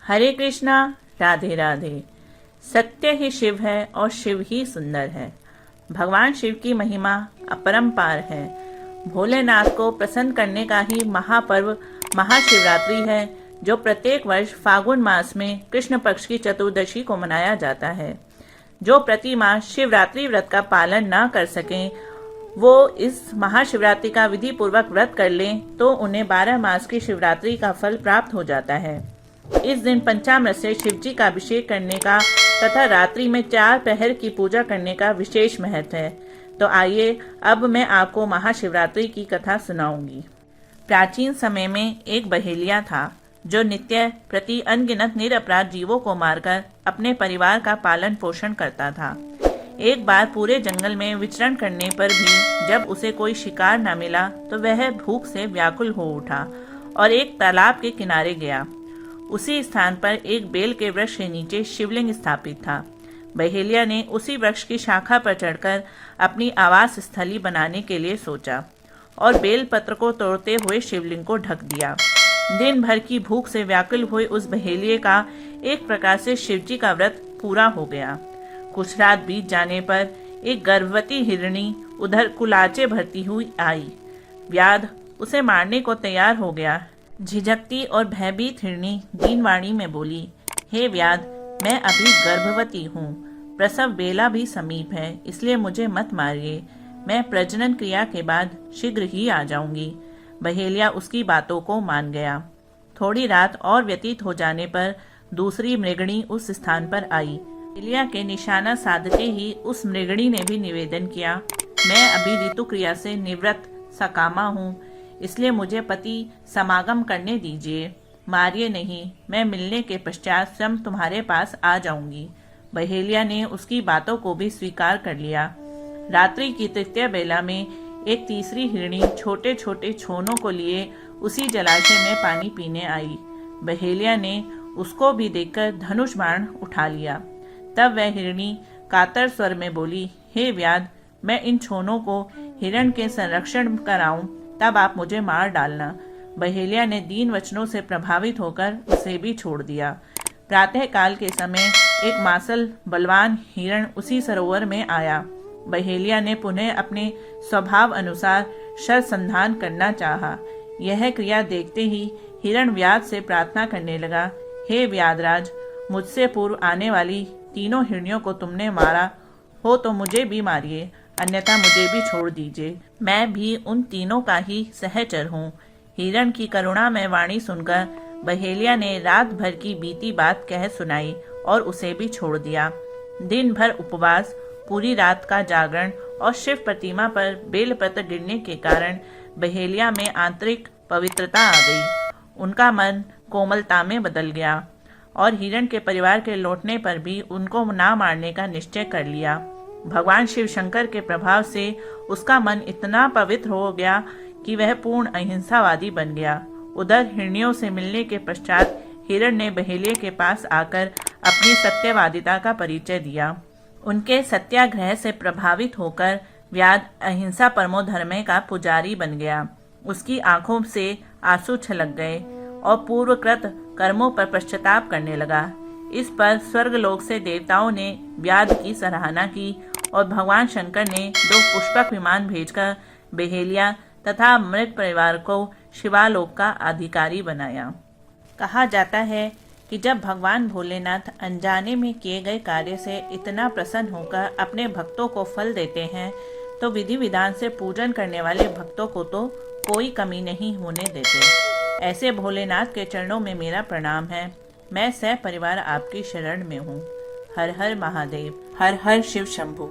हरे कृष्णा, राधे राधे। सत्य ही शिव है और शिव ही सुंदर है। भगवान शिव की महिमा अपरंपार है। भोलेनाथ को प्रसन्न करने का ही महापर्व महाशिवरात्रि है, जो प्रत्येक वर्ष फागुन मास में कृष्ण पक्ष की चतुर्दशी को मनाया जाता है। जो प्रति माह शिवरात्रि व्रत का पालन न कर सकें, वो इस महाशिवरात्रि का विधि पूर्वक व्रत कर लें तो उन्हें 12 मास की शिवरात्रि का फल प्राप्त हो जाता है। इस दिन पंचामृत से शिवजी का अभिषेक करने का तथा रात्रि में 4 पहर की पूजा करने का विशेष महत्व है। तो आइए अब मैं आपको महाशिवरात्रि की कथा सुनाऊंगी। प्राचीन समय में एक बहेलिया था, जो नित्य प्रति अनगिनत निरपराध जीवों को मारकर अपने परिवार का पालन पोषण करता था। एक बार पूरे जंगल में विचरण करने पर भी जब उसे कोई शिकार न मिला तो वह भूख से व्याकुल हो उठा और एक तालाब के किनारे गया। उसी स्थान पर एक बेल के वृक्ष के नीचे शिवलिंग स्थापित था। बहेलिया ने उसी वृक्ष की शाखा पर चढ़कर अपनी आवास स्थली बनाने के लिए सोचा और बेल पत्र को तोड़ते हुए शिवलिंग को ढक दिया। दिन भर की भूख से व्याकुल हुए उस बहेलिये का एक प्रकार से शिवजी का व्रत पूरा हो गया। कुछ रात बीत जाने पर एक गर्भवती हिरणी उधर कुलाचे भरती हुई आई। व्याध उसे मारने को तैयार हो गया। झिझकती और भयभीत हिरणी दीनवाणी में बोली, हे व्याध, मैं अभी गर्भवती हूँ, प्रसव बेला भी समीप है, इसलिए मुझे मत मारिए। मैं प्रजनन क्रिया के बाद शीघ्र ही आ जाऊंगी। बहेलिया उसकी बातों को मान गया। थोड़ी रात और व्यतीत हो जाने पर दूसरी मृगणी उस स्थान पर आई। बहेलिया के निशाना साधते ही उस मृगणी ने भी निवेदन किया, मैं अभी ऋतु क्रिया से निवृत्त सकामा हूँ, इसलिए मुझे पति समागम करने दीजिए। मारिए नहीं, मैं मिलने के पश्चात स्वयं तुम्हारे पास आ जाऊंगी। बहेलिया ने उसकी बातों को भी स्वीकार कर लिया। रात्रि की तृतीय बेला में एक तीसरी हिरणी छोटे छोटे छोनों को लिए उसी जलाशय में पानी पीने आई। बहेलिया ने उसको भी देखकर धनुष बाण उठा लिया। तब वह हिरणी कातर स्वर में बोली, हे व्याध, मैं इन छोनों को हिरण के संरक्षण कराऊं, तब आप मुझे मार डालना। बहेलिया ने दीन वचनों से प्रभावित होकर उसे भी छोड़ दिया। प्रातः काल के समय एक मासल बलवान हिरण उसी सरोवर में आया। बहेलिया ने पुनः अपने स्वभाव अनुसार शरसंधान करना चाहा। यह क्रिया देखते ही हिरण व्याध से प्रार्थना करने लगा, हे व्याधराज, मुझसे पूर्व आने वाली तीनों हिरणियों को तुमने मारा हो तो मुझे भी मारिए, अन्यथा मुझे भी छोड़ दीजिए। मैं भी उन तीनों का ही सहचर हूँ। हिरण की करुणा में वाणी सुनकर बहेलिया ने रात भर की बीती बात कह सुनाई और उसे भी छोड़ दिया। दिन भर उपवास, पूरी रात का जागरण और शिव प्रतिमा पर बेलपत्र गिरने के कारण बहेलिया में आंतरिक पवित्रता आ गई। उनका मन कोमलता में बदल गया और हिरण के परिवार के लौटने पर भी उनको ना मारने का निश्चय कर लिया। भगवान शिव शंकर के प्रभाव से उसका मन इतना पवित्र हो गया कि वह पूर्ण अहिंसावादी बन गया। उधर हिरनियों से मिलने के पश्चात हिरण ने बहेलिये के पास आकर अपनी सत्यवादिता का परिचय दिया। उनके सत्याग्रह से प्रभावित होकर व्याध अहिंसा परमो धर्मे का पुजारी बन गया। उसकी आंखों से आंसू छलक गए और पूर्वकृत कर्मों पर पश्चाताप करने लगा। इस पर स्वर्गलोक से देवताओं ने व्याध की सराहना की और भगवान शंकर ने 2 पुष्पक विमान भेजकर बहेलिया तथा मृग परिवार को शिवालोक का अधिकारी बनाया। कहा जाता है कि जब भगवान भोलेनाथ अनजाने में किए गए कार्य से इतना प्रसन्न होकर अपने भक्तों को फल देते हैं, तो विधि विधान से पूजन करने वाले भक्तों को तो कोई कमी नहीं होने देते। ऐसे भोलेनाथ के चरणों में मेरा प्रणाम है। मैं सह परिवार आपकी शरण में हूँ। हर हर महादेव, हर हर शिव शंभु।